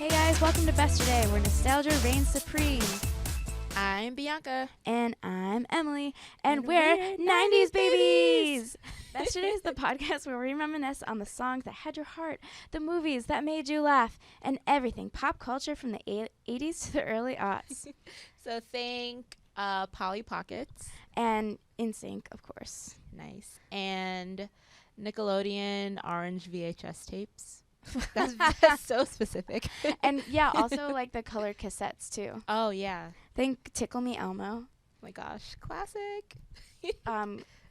guys, welcome to Besterday, where nostalgia reigns supreme. I'm Bianca. And I'm Emilee, and we're 90s babies! Besterday is the podcast where we reminisce on the songs that had your heart, the movies that made you laugh, and everything pop culture from the 80s to the early aughts. So think Polly Pockets. And NSYNC, of course. Nice. And Nickelodeon orange VHS tapes. That's so specific. And yeah, also like the colored cassettes too. Oh, yeah. Think Tickle Me Elmo. Oh my gosh, classic.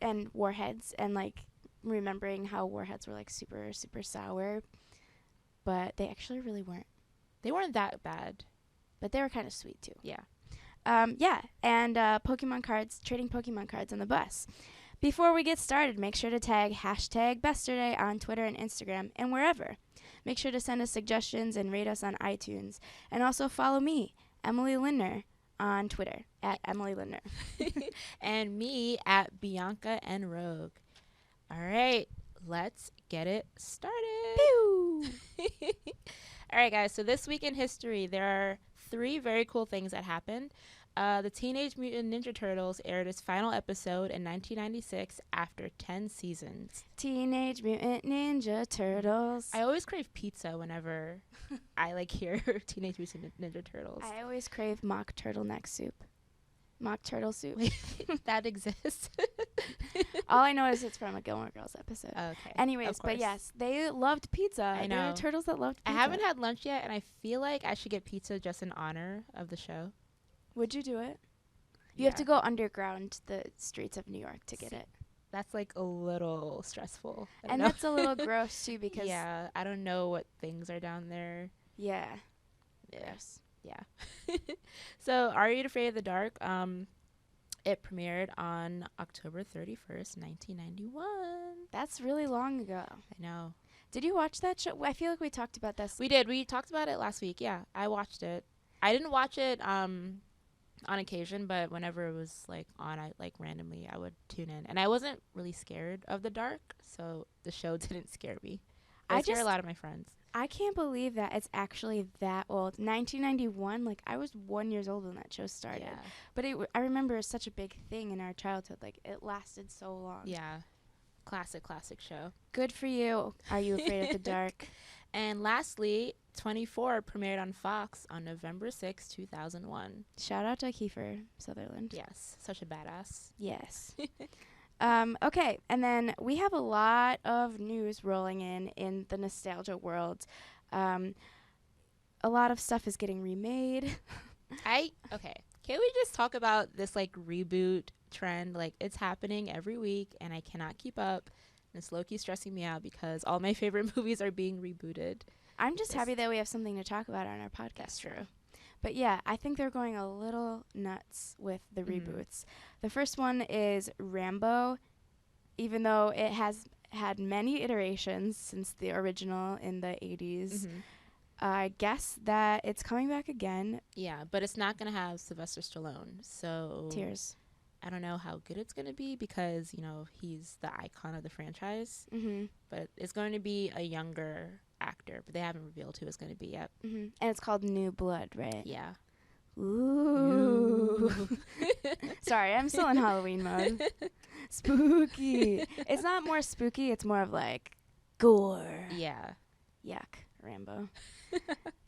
And Warheads, and like remembering how Warheads were like super, super sour. But they actually really weren't. They weren't that bad. But they were kind of sweet too. Yeah. And Pokemon cards, trading Pokemon cards on the bus. Before we get started, make sure to tag hashtag Besterday on Twitter and Instagram and wherever. Make sure to send us suggestions and rate us on iTunes. And also follow me, Emilee Lindner, on Twitter, at Emilee Lindner. And me at Bianca and Rogue. All right, let's get it started. Pew! All right, guys, so this week in history, there are 3 very cool things that happened. The Teenage Mutant Ninja Turtles aired its final episode in 1996 after 10 seasons. Teenage Mutant Ninja Turtles. I always crave pizza whenever I hear Teenage Mutant Ninja Turtles. I always crave mock turtleneck soup. Mock turtle soup. That exists. All I know is it's from a Gilmore Girls episode. Okay. Anyways, but yes, they loved pizza. I know. They were turtles that loved pizza. I haven't had lunch yet, and I feel like I should get pizza just in honor of the show. Would you do it? You have to go underground the streets of New York to get it. That's a little stressful. And that's a little gross too because yeah, I don't know what things are down there. Yeah. Yes. Yeah. So, Are You Afraid of the Dark? It premiered on October 31st, 1991. That's really long ago. I know. Did you watch that show? I feel like we talked about this. We did. We talked about it last week. Yeah, I watched it. I didn't watch it on occasion, but whenever it was on, I randomly I would tune in, and I wasn't really scared of the dark, so the show didn't scare me. I scared a lot of my friends. I can't believe that it's actually that old. 1991, I was 1 year old when that show started. Yeah. But I remember it was such a big thing in our childhood. It lasted so long. Yeah. Classic show. Good for you. Are You Afraid of the Dark? And lastly, 24 premiered on Fox on November 6, 2001. Shout out to Kiefer Sutherland. Yes, such a badass. Yes. Okay, and then we have a lot of news rolling in the nostalgia world. A lot of stuff is getting remade. Okay. Can we just talk about this reboot trend? It's happening every week, and I cannot keep up. And it's low-key stressing me out because all my favorite movies are being rebooted. I'm just happy that we have something to talk about on our podcast. That's true. But yeah, I think they're going a little nuts with the reboots. The first one is Rambo, even though it has had many iterations since the original in the 80s. I guess that it's coming back again. Yeah, but it's not going to have Sylvester Stallone, so... Tears. I don't know how good it's going to be because, he's the icon of the franchise. But it's going to be a younger actor, but they haven't revealed who it's going to be yet. And it's called New Blood, right? Yeah. Ooh. Sorry, I'm still in Halloween mode. Spooky. It's not more spooky, it's more of gore. Yeah. Yuck, Rambo.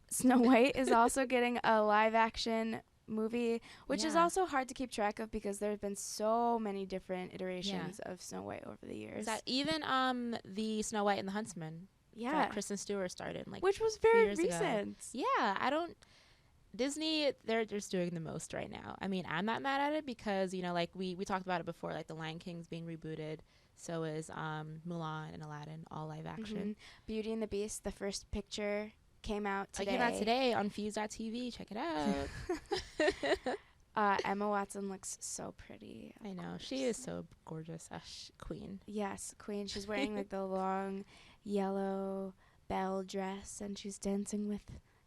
Snow White is also getting a live action movie, which is also hard to keep track of because there have been so many different iterations of Snow White over the years. Even the Snow White and the Huntsman. Yeah. That Kristen Stewart started which was very years recent. Ago. Yeah, Disney, they're just doing the most right now. I mean, I'm not mad at it because, we talked about it before, The Lion King's being rebooted. So is Mulan and Aladdin, all live action. Beauty and the Beast, the first picture came out today. It came out today on FuseTV. Check it out. Emma Watson looks so pretty. I know. She is so gorgeous. Queen. Yes, queen. She's wearing the long yellow bell dress, and she's dancing with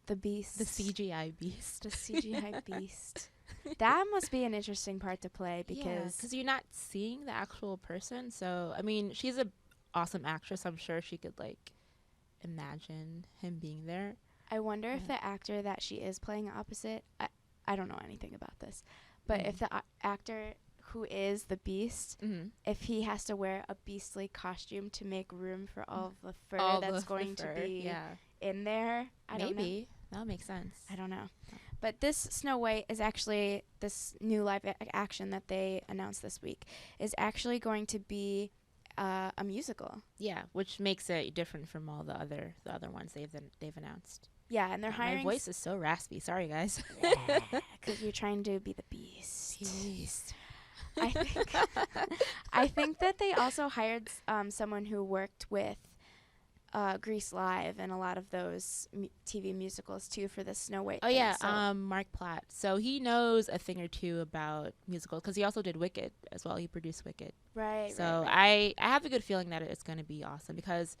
the beast. The CGI beast. The CGI beast. That must be an interesting part to play because you're not seeing the actual person. So, I mean, she's an awesome actress. I'm sure she could, imagine him being there. I wonder if Yeah. the actor that she is playing opposite, I don't know anything about this, but Mhm. if the actor who is the Beast, Mm-hmm. if he has to wear a beastly costume to make room for all of the fur All that's the going to fur, be yeah. in there. I don't know. Maybe that makes sense. I don't know. But this Snow White is actually, this new live action that they announced this week is actually going to be a musical. Yeah, which makes it different from all the other ones they've announced. Yeah, and they're hiring. My voice is so raspy. Sorry, guys. Because you're trying to be the Beast. Beast. I think that they also hired someone who worked with Grease Live and a lot of those TV musicals too for the Snow White. Oh thing, yeah, so. Mark Platt. So he knows a thing or two about musicals because he also did Wicked as well. He produced Wicked. Right. So right. I have a good feeling that it's going to be awesome because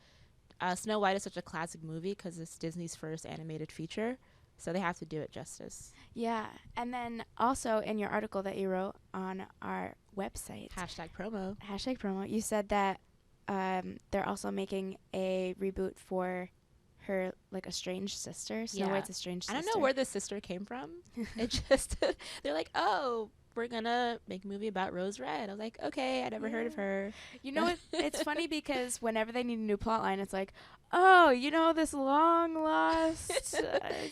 Snow White is such a classic movie because it's Disney's first animated feature. So they have to do it justice. Yeah, and then also in your article that you wrote on our website, #promo, you said that they're also making a reboot for her, like, estranged sister. Snow White's estranged sister. I don't know where the sister came from. It just, they're like, oh, we're going to make a movie about Rose Red. I was like, okay, I never heard of her. You know, it's funny because whenever they need a new plot line, it's like, oh, you know, this long lost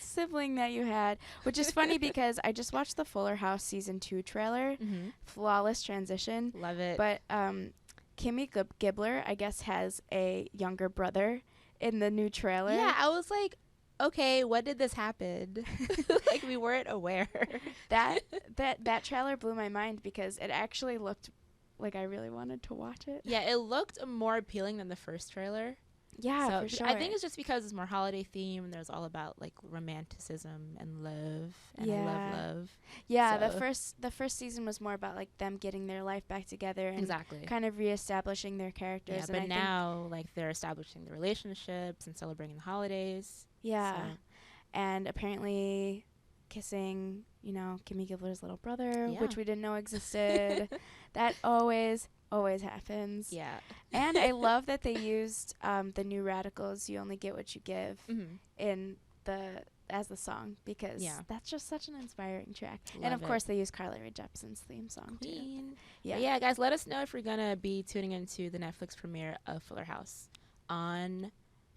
sibling that you had, which is funny because I just watched the Fuller House season 2 trailer. Mm-hmm. Flawless transition. Love it. But Kimmy Gibbler, I guess, has a younger brother in the new trailer. Yeah, I was like, okay, when did this happen? Like, we weren't aware. That trailer blew my mind because it actually looked like I really wanted to watch it. Yeah, it looked more appealing than the first trailer. Yeah, so for sure. I think it's just because it's more holiday theme and there's all about like romanticism and love and I love love. Yeah, so. the first season was more about like them getting their life back together and Exactly. kind of reestablishing their characters. Yeah, but now like they're establishing the relationships and celebrating the holidays. Yeah, so. And apparently kissing, you know, Kimmy Gibbler's little brother, which we didn't know existed. That always happens. Yeah. And I love that they used the New Radicals' "You Only Get What You Give" in as the song because that's just such an inspiring track. And of course they use Carly Rae Jepsen's theme song Queen. too. Yeah. But yeah, guys, let us know if you're gonna be tuning into the Netflix premiere of Fuller House on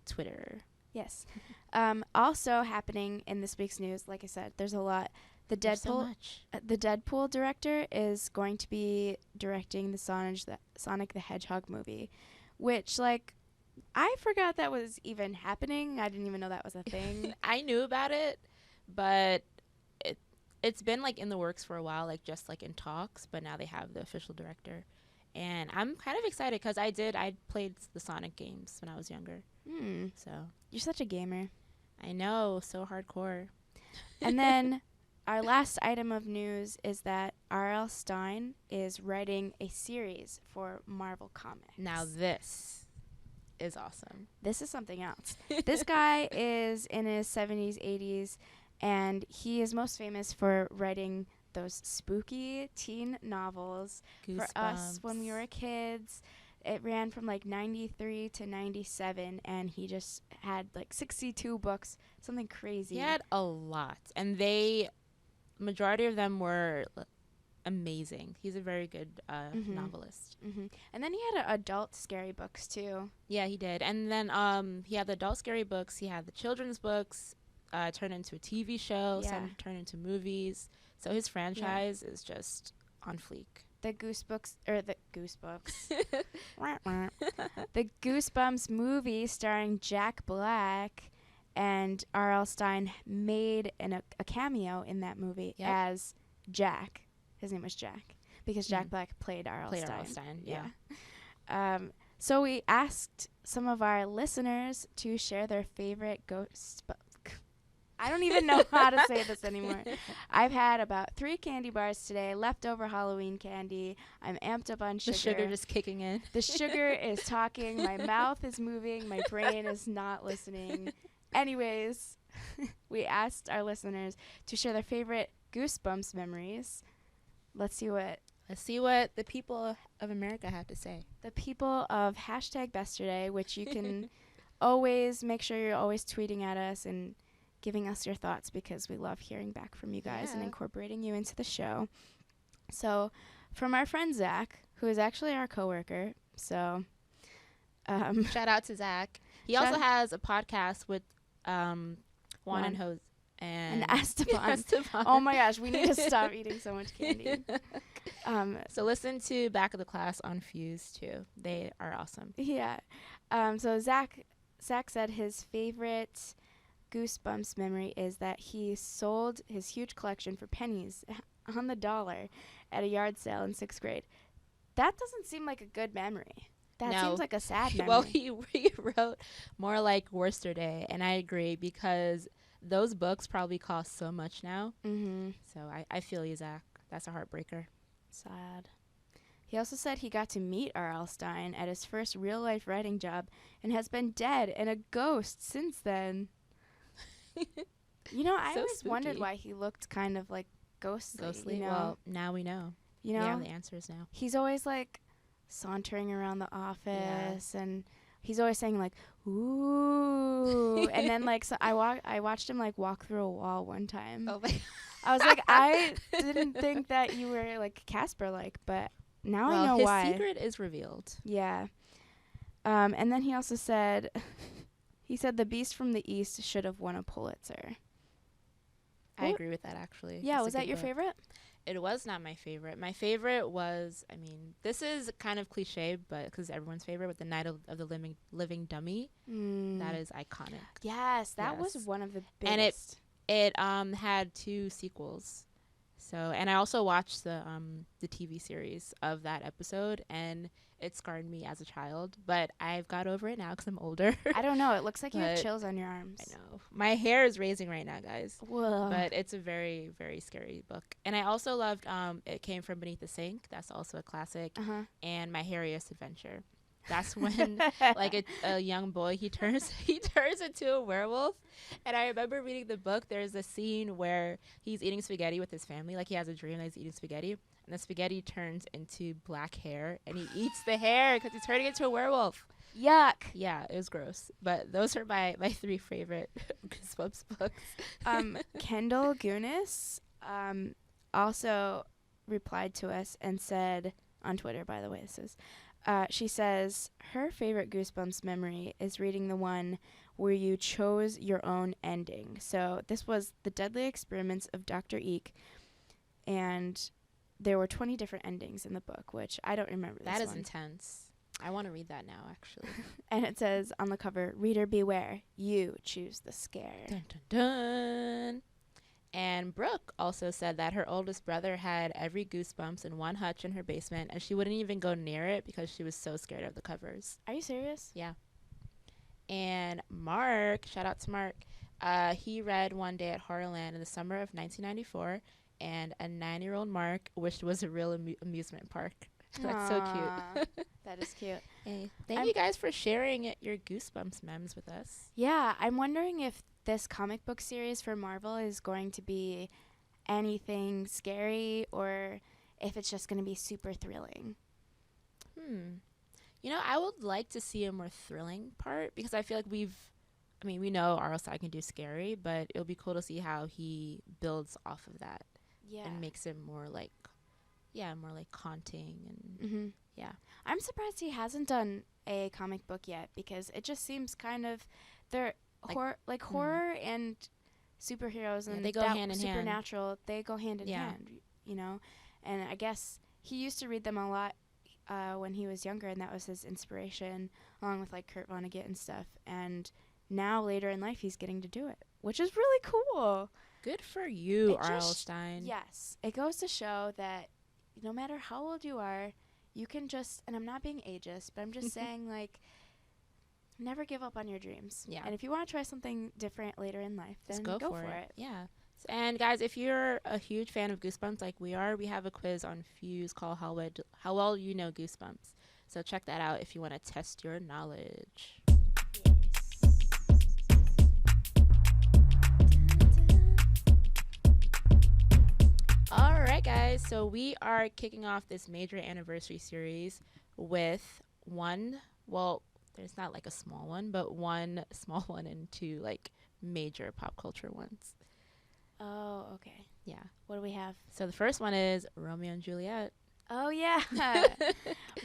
Twitter. Yes. Also happening in this week's news, like I said, there's a lot. The Deadpool director is going to be directing the Sonic the Hedgehog movie, which, like, I forgot that was even happening. I didn't even know that was a thing. I knew about it, but it's been like in the works for a while, like just like in talks, but now they have the official director. And I'm kind of excited because I played the Sonic games when I was younger. So you're such a gamer. I know, so hardcore. And then our last item of news is that R.L. Stine is writing a series for Marvel Comics. Now this is awesome. This is something else. This guy is in his 70s, 80s, and he is most famous for writing those spooky teen novels Goosebumps. for us when we were kids. It ran from like 93 to 97, and he just had like 62 books, something crazy. He had a lot, and majority of them were amazing. He's a very good novelist. And then he had adult scary books too. Yeah, he did. And then he had the adult scary books. He had the children's books turned into a TV show. Some turned into movies. So his franchise is just on fleek. The Goosebumps. The Goosebumps movie starring Jack Black, and R.L. Stine made a cameo in that movie as Jack. His name was Jack because Jack Black played R.L. Stine. Yeah. So we asked some of our listeners to share their favorite I don't even know how to say this anymore. I've had about 3 candy bars today, leftover Halloween candy. I'm amped up on sugar. The sugar just kicking in. The sugar is talking. My mouth is moving. My brain is not listening. Anyways, we asked our listeners to share their favorite Goosebumps memories. Let's see what the people of America have to say. The people of #Besterday, which you can always make sure you're always tweeting at us and giving us your thoughts, because we love hearing back from you guys and Yeah. incorporating you into the show. So, from our friend Zach, who is actually our coworker. So, Shout out to Zach. He Shout- also has a podcast with Juan Juan. and Jose and and Esteban. Esteban. Oh my gosh, we need to stop eating so much candy. So listen to Back of the Class on Fuse too. They are awesome. Yeah. So Zach said his favorite Goosebumps memory is that he sold his huge collection for pennies on the dollar at a yard sale in 6th grade. That doesn't seem like a good memory. That No. seems like a sad memory. Well, he wrote more like Worcesterday, and I agree, because those books probably cost so much now. Mm-hmm. So I feel you, Zach. That's a heartbreaker. Sad. He also said he got to meet R.L. Stine at his first real-life writing job and has been dead and a ghost since then. You know, I So always wondered spooky. why he looked kind of like ghostly. Ghostly. You know? Well, now we know. you know? We have the answers now. He's always like sauntering around the office, and he's always saying like "ooh," and then like so I watched him like walk through a wall one time. Oh my. I was like, I didn't think that you were like Casper like, but now I know his why. secret is revealed. Yeah. And then he also said, he said the Beast from the East should have won a Pulitzer. I What? agree with that, actually. Yeah, It's a was that good your book. favorite? It was not my favorite. My favorite was, I mean, this is kind of cliche, but because everyone's favorite, with the Night of the Living Dummy. That is iconic. Yes, that was Yes. one of the And it- biggest. It had 2 sequels. So, and I also watched the TV series of that episode, and it scarred me as a child. But I've got over it now because I'm older. I don't know. It looks like you have But- chills on your arms. I know. My hair is raising right now, guys. Whoa. But it's a very, very scary book. And I also loved It Came From Beneath the Sink. That's also a classic. Uh-huh. And My Hairiest Adventure. That's when like a young boy, he turns into a werewolf. And I remember reading the book. There's a scene where he's eating spaghetti with his family. Like, he has a dream that he's eating spaghetti, and the spaghetti turns into black hair, and he eats the hair because he's turning into a werewolf. Yuck. Yeah, it was gross. But those are my 3 favorite Goosebumps books. Kendall Goonis also replied to us and said, on Twitter, by the way, this is, she says her favorite Goosebumps memory is reading the one where you chose your own ending. So this was The Deadly Experiments of Dr. Eek, and there were 20 different endings in the book, which I don't remember this That is one. intense. I want to read that now, actually. And it says on the cover, "Reader beware, you choose the scare." Dun, dun, dun. And Brooke also said that her oldest brother had every Goosebumps in one hutch in her basement, and she wouldn't even go near it because she was so scared of the covers. Are you serious? Yeah. And Mark, shout out to Mark, he read One Day at Horrorland in the summer of 1994, and a 9-year-old Mark wished it was a real amusement park. That's so cute. That is cute. Hey, thank you guys for sharing your Goosebumps memes with us. Yeah, I'm wondering if this comic book series for Marvel is going to be anything scary, or if it's just going to be super thrilling. You know, I would like to see a more thrilling part, because I feel like we know R.L. Stine can do scary, but it'll be cool to see how he builds off of that Yeah. and makes it more like haunting and Mm-hmm. yeah. I'm surprised he hasn't done a comic book yet, because it just seems kind of they're horror and superheroes, Yeah, and they go that hand in hand. supernatural. They go hand in Yeah. hand, you know. And I guess he used to read them a lot when he was younger, and that was his inspiration, along with like Kurt Vonnegut and stuff. And now later in life, he's getting to do it, which is really cool. Good for you, It R.L. just- Stine. Yes, it goes to show that no matter how old you are, you can just, and I'm not being ageist, but I'm just saying, like, never give up on your dreams. Yeah. And if you want to try something different later in life, then Just go for for it. it. Yeah. And guys, if you're a huge fan of Goosebumps like we are, we have a quiz on Fuse called How Well You Know Goosebumps. So check that out if you want to test your knowledge. All right, guys. So we are kicking off this major anniversary series with there's not like a small one, but one small one and two like major pop culture ones. Oh, okay. Yeah. What do we have? So the first one is Romeo and Juliet. Oh, yeah.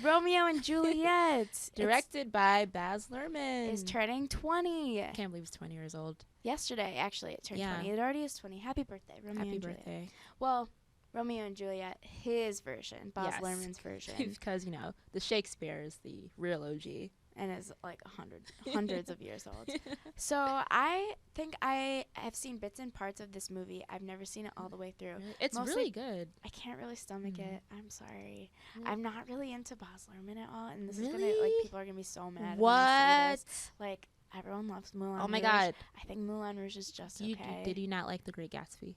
Romeo and Juliet. Directed by Baz Luhrmann. Is turning 20. I can't believe he's 20 years old. Yesterday, actually, it turned Yeah. 20. It already is 20. Happy birthday, Romeo Happy and Juliet. birthday. Well, Romeo and Juliet, his version, Baz Luhrmann's version. Because, you know, the Shakespeare is the real OG. And is like hundreds of years old. So I think I have seen bits and parts of this movie. I've never seen it all the way through. It's Mostly, really good. I can't really stomach it. I'm sorry. Mm. I'm not really into Baz Luhrmann at all, and this is Really? gonna, like, people are gonna be so mad. What? When I say this. Like, everyone loves Moulin Rouge. Oh my God. I think Moulin Rouge is just okay. Did you not like The Great Gatsby?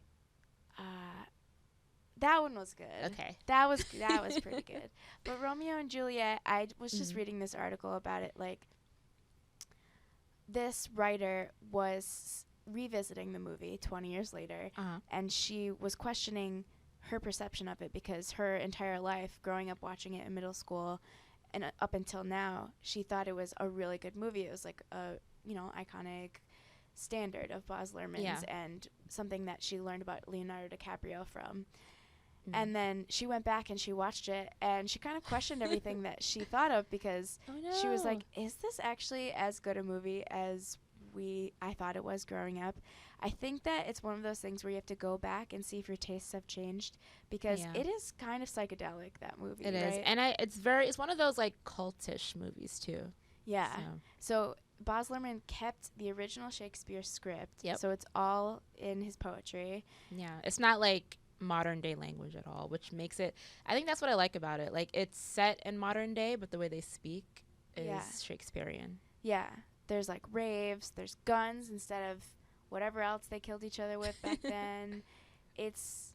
That one was good. Okay. That was pretty good. But Romeo and Juliet, I was just reading this article about it. Like, this writer was revisiting the movie 20 years later, and she was questioning her perception of it because her entire life, growing up watching it in middle school, and up until now, she thought it was a really good movie. It was like a, you know, iconic standard of Baz Luhrmann's and something that she learned about Leonardo DiCaprio from. And then she went back and she watched it, and she kind of questioned everything that she thought of, because she was like, is this actually as good a movie as I thought it was growing up? I think that it's one of those things where you have to go back and see if your tastes have changed, because it is kind of psychedelic, that movie. It is. And it's one of those like cultish movies too. Yeah. So Baz Luhrmann kept the original Shakespeare script. Yep. So it's all in his poetry. Yeah. It's not like modern day language at all, which makes it, I think that's what I like about it. Like, it's set in modern day, but the way they speak is Shakespearean. Yeah. There's like raves, there's guns instead of whatever else they killed each other with back then. It's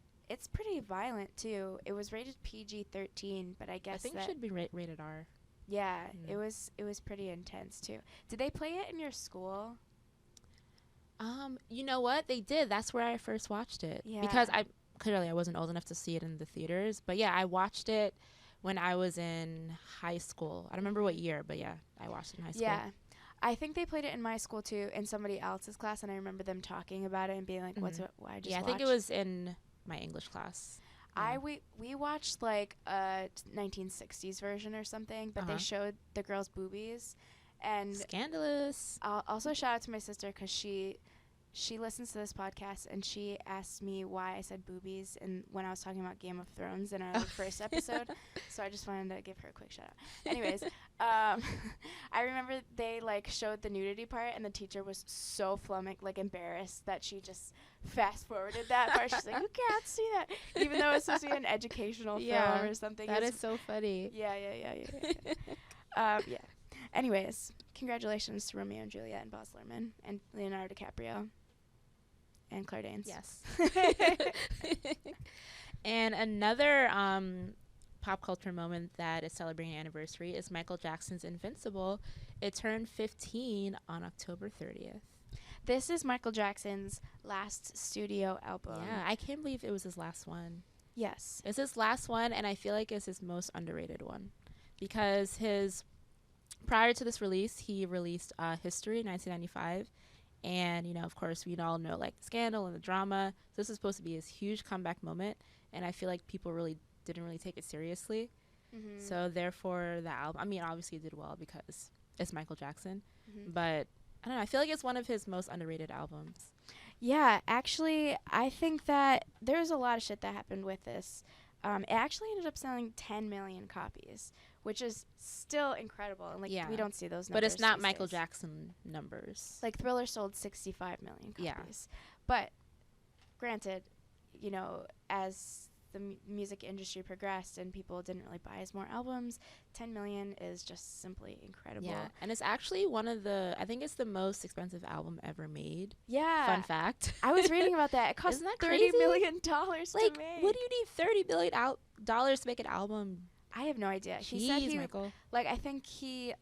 pretty violent too. It was rated PG-13, but I guess I think it should be rated R. Yeah, it was pretty intense too. Did they play it in your school? You know what? They did. That's where I first watched it. Yeah. Because clearly I wasn't old enough to see it in the theaters. But yeah, I watched it when I was in high school. I don't remember what year, but yeah, I watched it in high school. Yeah. I think they played it in my school too, in somebody else's class, and I remember them talking about it and being like, "What's it? Why just?" Yeah, I think it was in my English class. Yeah. We watched like a 1960s version or something, but they showed the girls' boobies, and scandalous. Also, shout out to my sister, because she listens to this podcast, and she asked me why I said boobies and when I was talking about Game of Thrones in our first episode. So I just wanted to give her a quick shout out. Anyways, I remember they like showed the nudity part, and the teacher was so flummoxed, like embarrassed, that she just fast forwarded that part. She's like, "You can't see that," even though it's supposed to be an educational film or something. That is so funny. Yeah. Yeah. Anyways, congratulations to Romeo and Juliet and Baz Luhrmann and Leonardo DiCaprio. And Claire Danes. Yes. And another pop culture moment that is celebrating an anniversary is Michael Jackson's Invincible. It turned 15 on October 30th. This is Michael Jackson's last studio album. Yeah, I can't believe it was his last one. Yes. It's his last one, and I feel like it's his most underrated one. Because prior to this release, he released History in 1995. And, you know, of course, we all know, like, the scandal and the drama. So this is supposed to be his huge comeback moment. And I feel like people didn't really take it seriously. Mm-hmm. So, therefore, the album, I mean, obviously it did well because it's Michael Jackson. Mm-hmm. But, I don't know, I feel like it's one of his most underrated albums. Yeah, actually, I think that there's a lot of shit that happened with this. It actually ended up selling 10 million copies, which is still incredible. And, like, we don't see those numbers. But it's not Michael Jackson numbers. Like, Thriller sold 65 million copies. Yeah. But, granted, you know, as the music industry progressed and people didn't really buy as more albums, 10 million is just simply incredible. Yeah, and it's actually I think it's the most expensive album ever made. Yeah. Fun fact. I was reading about that. It cost Isn't that $30 crazy? million to make. What do you need $30 million to make an album? I have no idea. Jeez, he said Michael. Like, I think he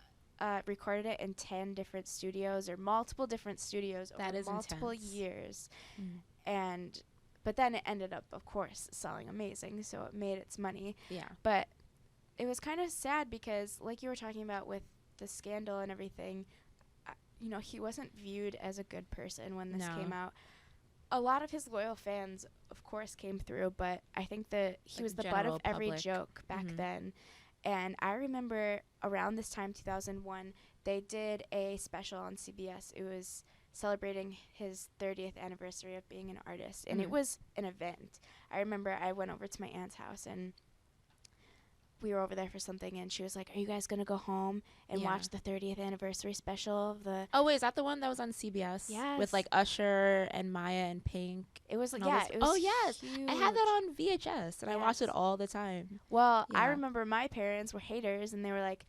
recorded it in 10 different studios or multiple different studios over multiple years. Mm. But then it ended up, of course, selling amazing, so it made its money. Yeah. But it was kind of sad because, like you were talking about with the scandal and everything, you know, he wasn't viewed as a good person when this came out. A lot of his loyal fans, of course, came through, but I think that he was the butt of every joke back then. And I remember around this time, 2001, they did a special on CBS. It was celebrating his 30th anniversary of being an artist, and it was an event. I remember I went over to my aunt's house, and we were over there for something, and she was like, "Are you guys gonna go home and watch the 30th anniversary special of the?" Oh wait, is that the one that was on CBS? Yes. With like Usher and Maya and Pink. It was like, it was oh yes, huge. I had that on VHS, and I watched it all the time. Well, I remember my parents were haters, and they were like,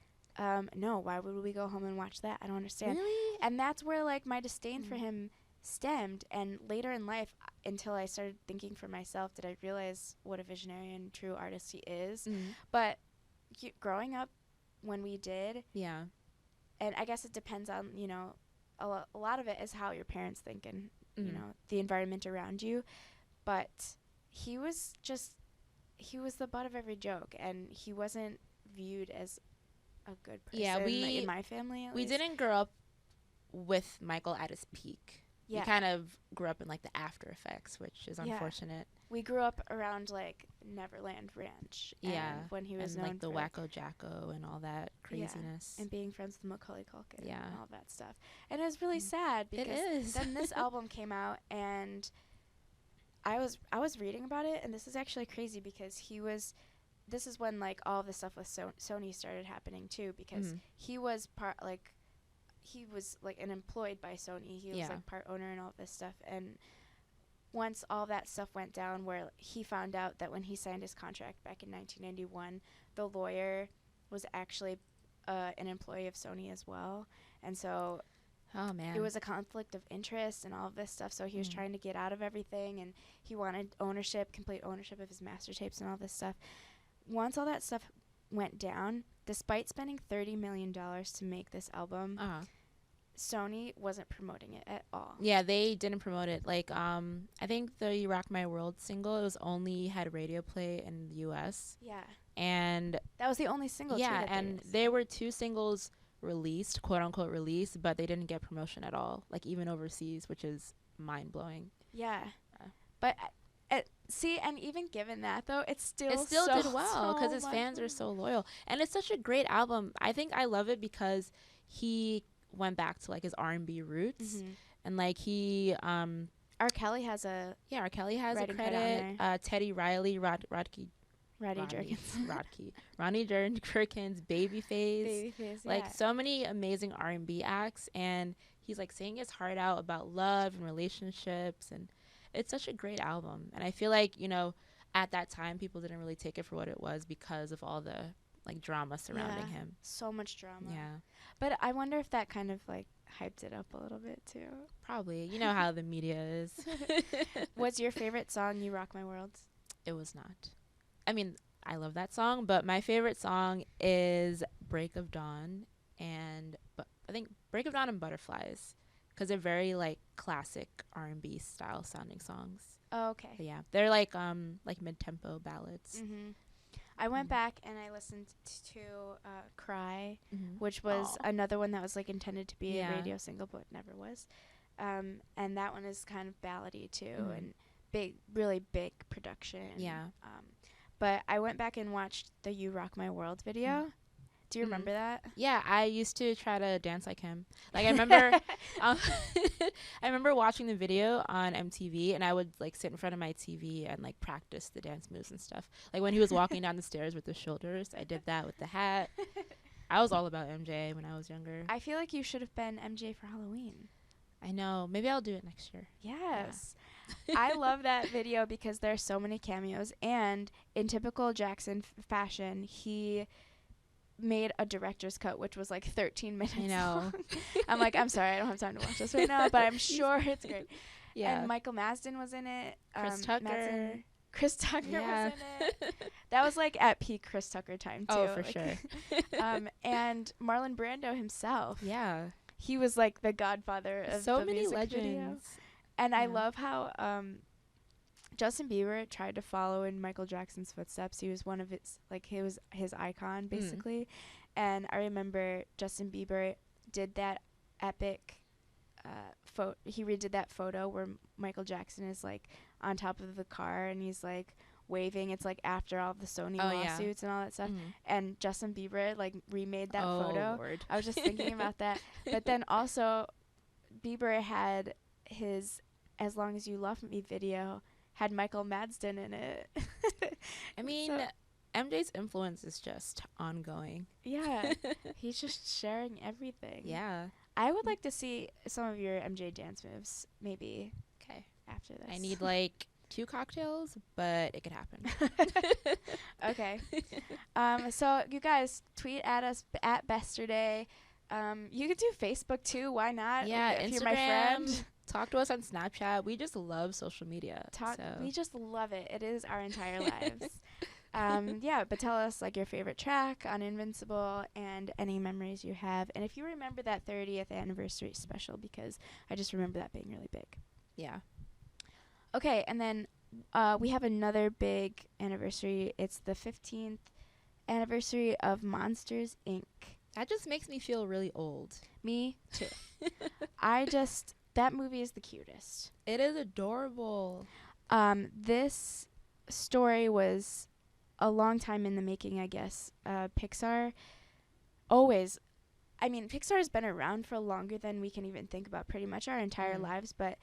"No, why would we go home and watch that? I don't understand." Really? And that's where like my disdain for him stemmed. And later in life, until I started thinking for myself, did I realize what a visionary and true artist he is. But growing up when we did, and I guess it depends on, you know, a lot of it is how your parents think and you know, the environment around you. But he was the butt of every joke, and he wasn't viewed as a good person. In my family, at least. Didn't grow up with Michael at his peak. We kind of grew up in like the after effects, which is unfortunate. We grew up around like Neverland Ranch. When he was and known like the for Wacko Jacko and all that craziness. And being friends with Macaulay Culkin and all that stuff. And it was really Mm. sad because It is. then this album came out, and I was reading about it, and this is actually crazy because this is when like all the stuff with Sony started happening too, because he was like an employed by Sony. He was like part owner and all this stuff. And once all that stuff went down, where he found out that when he signed his contract back in 1991, the lawyer was actually an employee of Sony as well. And so it was a conflict of interest and all of this stuff. So he was trying to get out of everything, and he wanted complete ownership of his master tapes and all this stuff. Once all that stuff went down, despite spending $30 million to make this album, Sony wasn't promoting it at all. Yeah, they didn't promote it. Like, I think the You Rock My World single, it was only had radio play in the U.S. Yeah. And that was the only single. Yeah, and there were 2 singles released, quote unquote released, but they didn't get promotion at all, like even overseas, which is mind blowing. Yeah. But see, and even given that though, it still did well because his fans are so loyal, and it's such a great album. I think I love it because he went back to like his R&B roots, and like he R. Kelly has a credit. Teddy Riley, Rodney Jerkins, Babyface, like so many amazing R&B acts, and he's like saying his heart out about love and relationships, and it's such a great album. And I feel like, you know, at that time people didn't really take it for what it was because of all the like drama surrounding him. So much drama. Yeah. But I wonder if that kind of like hyped it up a little bit too. Probably. You know how the media is. What's your favorite song, You Rock My World? It was not. I mean, I love that song, but my favorite song is Break of Dawn and I think Break of Dawn and Butterflies, because they're very like classic R&B style sounding songs. Oh, okay. But yeah, they're like mid-tempo ballads. I went back and I listened to Cry, which was another one that was like intended to be a radio single but never was. And that one is kind of ballady too, and really big production. Yeah. But I went back and watched the You Rock My World video. Do you remember that? Yeah, I used to try to dance like him. Like I remember, I remember watching the video on MTV, and I would like sit in front of my TV and like practice the dance moves and stuff. Like when he was walking down the stairs with the shoulders, I did that with the hat. I was all about MJ when I was younger. I feel like you should have been MJ for Halloween. I know. Maybe I'll do it next year. Yes. Yeah. I love that video because there are so many cameos, and in typical Jackson fashion, he made a director's cut, which was like 13 minutes. I know. Long. I'm like, I'm sorry, I don't have time to watch this right now, but I'm sure it's great. Yeah. And Michael Masden was in it. Chris Tucker. Chris Tucker was in it. That was like at peak Chris Tucker time too. Oh, for sure. And Marlon Brando himself. Yeah. He was like the godfather of so the many music legends. Video. And I love how Justin Bieber tried to follow in Michael Jackson's footsteps. He was one of his, like, he was his icon, basically. And I remember Justin Bieber did that epic he redid that photo where Michael Jackson is like on top of the car and he's like waving. It's like after all the Sony lawsuits and all that stuff. And Justin Bieber like remade that photo. Lord. I was just thinking about that. But then also Bieber had his As Long As You Love Me video had Michael Madsen in it. I mean, MJ's influence is just ongoing. Yeah. He's just sharing everything. Yeah. I would like to see some of your MJ dance moves maybe after this. I need like 2 cocktails, but it could happen. Okay. So you guys tweet at us at Besterday. You could do Facebook too. Why not? Yeah, if Instagram. You're my friend. Talk to us on Snapchat. We just love social media. We just love it. It is our entire lives. Yeah, but tell us like your favorite track on Invincible and any memories you have. And if you remember that 30th anniversary special, because I just remember that being really big. Yeah. Okay, and then we have another big anniversary. It's the 15th anniversary of Monsters, Inc. That just makes me feel really old. Me too. That movie is the cutest. It is adorable. This story was a long time in the making, I guess. Pixar has been around for longer than we can even think about, pretty much our entire lives, but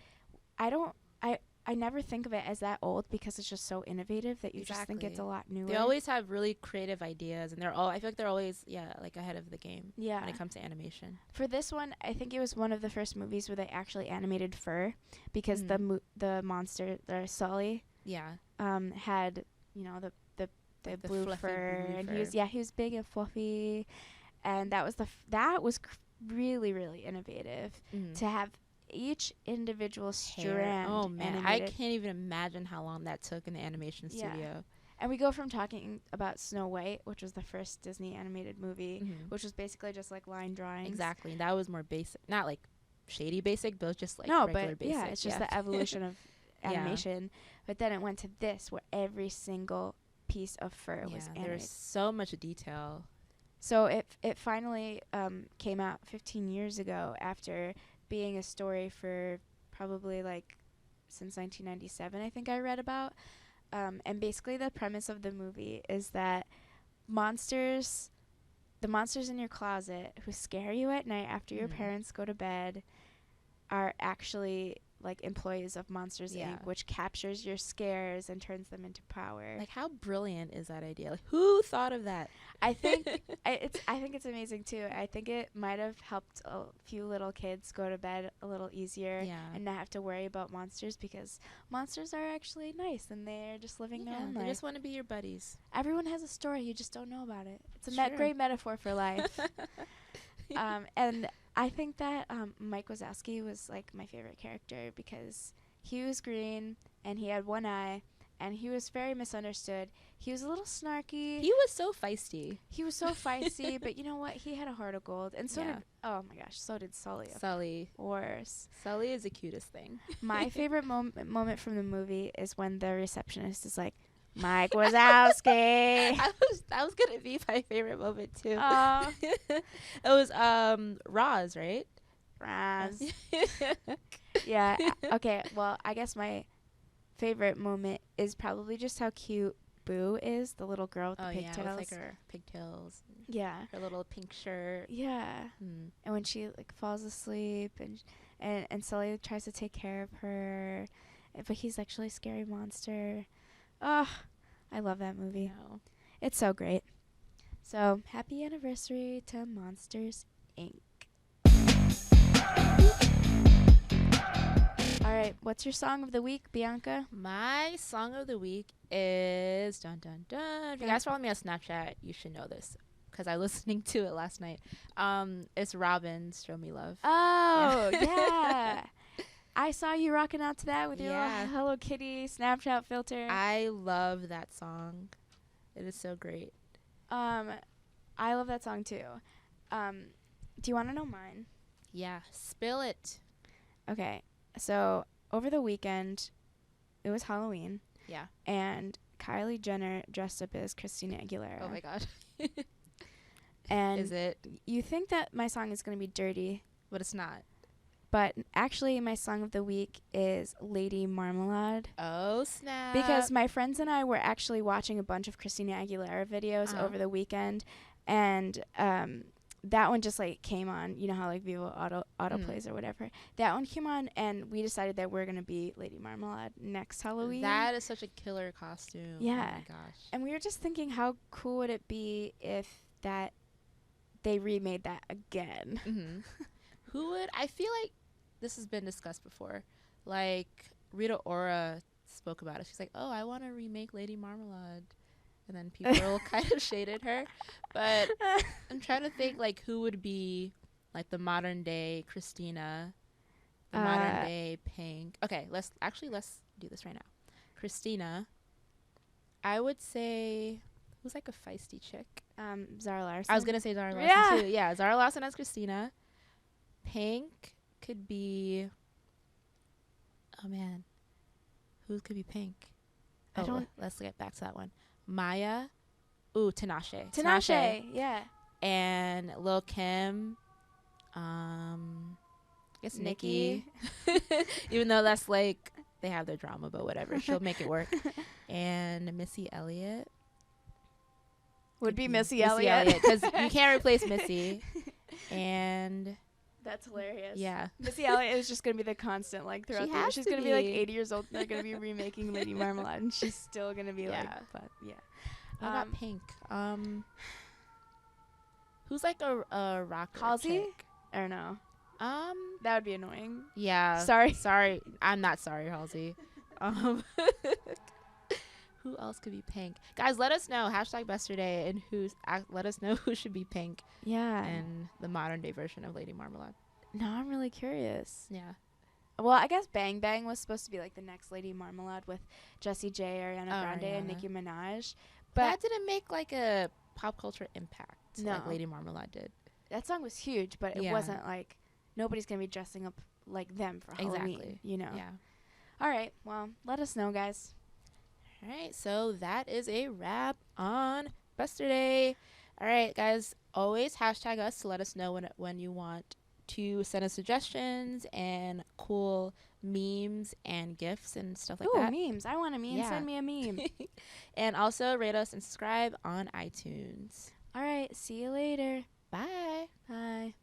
I never think of it as that old because it's just so innovative that you just think it's a lot newer. They always have really creative ideas, and I feel like they're always like ahead of the game when it comes to animation. For this one, I think it was one of the first movies where they actually animated fur because the monster, the Sully, had, you know, the blue fur, and he was big and fluffy, and that was really, really innovative to have each individual strand. Oh man, animated. I can't even imagine how long that took in the animation studio. And we go from talking about Snow White, which was the first Disney animated movie, which was basically just like line drawings. Exactly, that was more basic, not like shady basic, but just like regular basic. Yeah, it's just the evolution of animation. But then it went to this, where every single piece of fur was animated. There's so much detail. So it finally came out 15 years ago after being a story for probably like since 1997, I think I read about. And basically the premise of the movie is that the monsters in your closet who scare you at night after your parents go to bed are actually like employees of Monsters Inc., which captures your scares and turns them into power. Like, how brilliant is that idea? Like, who thought of that? I think it's amazing too. I think it might have helped a few little kids go to bed a little easier and not have to worry about monsters, because monsters are actually nice and they're just living their own life. They just want to be your buddies. Everyone has a story, you just don't know about it. It's a great metaphor for life. And I think that Mike Wazowski was like my favorite character because he was green and he had one eye and he was very misunderstood. He was a little snarky. He was so feisty. But you know what? He had a heart of gold. And so did Sully. Sully. Of course. Sully is the cutest thing. My favorite moment from the movie is when the receptionist is like, Mike Wazowski. That was gonna be my favorite moment too. It was Roz, right? Roz. Yeah. Okay. Well, I guess my favorite moment is probably just how cute Boo is, the little girl with the pigtails. With like her pigtails. Yeah. Her little pink shirt. Yeah. And when she like falls asleep and Sully tries to take care of her, but he's actually a scary monster. Oh, I love that movie. It's so great. So, happy anniversary to Monsters, Inc. All right, what's your song of the week, Bianca? My song of the week is dun dun dun. If you guys follow me on Snapchat, you should know this because I was listening to it last night. It's Robin's "Show Me Love." Oh, yeah. I saw you rocking out to that with your little Hello Kitty Snapchat filter. I love that song. It is so great. I love that song too. Do you want to know mine? Yeah, spill it. Okay, so over the weekend, it was Halloween. Yeah. And Kylie Jenner dressed up as Christina Aguilera. Oh my god. And Is it? you think that my song is going to be dirty, But it's not. but actually my song of the week is Lady Marmalade. Oh, snap. Because my friends and I were actually watching a bunch of Christina Aguilera videos over the weekend, and that one just like came on. You know how like Vivo auto plays or whatever. That one came on, and we decided that we're gonna be Lady Marmalade next Halloween. That is such a killer costume. Yeah. Oh my gosh. And we were just thinking, how cool would it be if that they remade that again? Mm-hmm. Who would? I feel like this has been discussed before. Like Rita Ora spoke about it. She's like, "Oh, I want to remake Lady Marmalade," and then people kind of shaded her. But I'm trying to think like who would be like the modern day Christina, the modern day Pink. Okay, let's do this right now. Christina, I would say, who's like a feisty chick? Zara Larson. I was gonna say Zara Larson too. Yeah, Zara Larson as Christina. Pink could be. Oh man, who could be Pink? I don't. Let's get back to that one. Maya. Ooh, Tinashe. Tinashe, yeah. And Lil Kim. I guess Nicki. Even though that's like they have their drama, but whatever. She'll make it work. And Missy Elliott. Would be Missy Elliott. Because you can't replace Missy. And that's hilarious. yeah. Missy Elliott is just going to be the constant, like, throughout the year. She's going to be, like, 80 years old. They're going to be remaking Lady Marmalade, and she's still going to be, like, but, yeah. What about Pink? Who's, like, a rocker Halsey? chick? Or no? That would be annoying. Yeah. Sorry. I'm not sorry, Halsey. Who else could be Pink? Guys, let us know. #Besterday and let us know who should be Pink. Yeah. And the modern day version of Lady Marmalade. No, I'm really curious. Yeah. Well, I guess Bang Bang was supposed to be like the next Lady Marmalade with Jessie J, Ariana Grande, and Nicki Minaj. But that didn't make like a pop culture impact like Lady Marmalade did. That song was huge, but it wasn't like nobody's going to be dressing up like them for Halloween, you know. Yeah. All right. Well, let us know, guys. All right, so that is a wrap on Besterday. All right, guys, always hashtag us to let us know when you want to send us suggestions and cool memes and GIFs and stuff like that. Ooh, memes. I want a meme. Yeah. Send me a meme. And also rate us and subscribe on iTunes. All right, see you later. Bye. Bye.